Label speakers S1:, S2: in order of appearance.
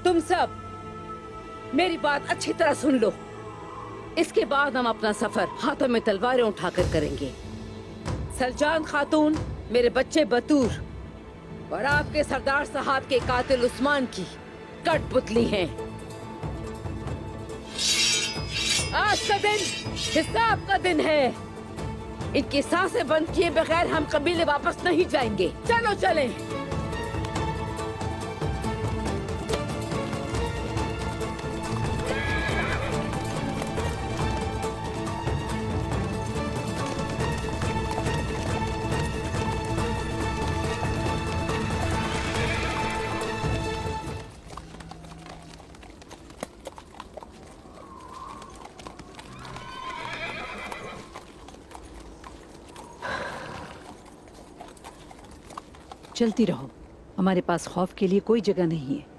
S1: तुम सब मेरी बात अच्छी तरह सुन लो। इसके बाद हम अपना सफर हाथों में तलवारें उठाकर करेंगे। सलजान खातून मेरे बच्चे बतूर और आपके सरदार साहब के कातिल उस्मान की कठपुतली हैं। आज का दिन हिसाब का दिन है। इनकी सांसें बंद किए बगैर हम कबीले वापस नहीं जाएंगे। चलो चलें।
S2: चलती रहो, हमारे पास खौफ के लिए कोई जगह नहीं है।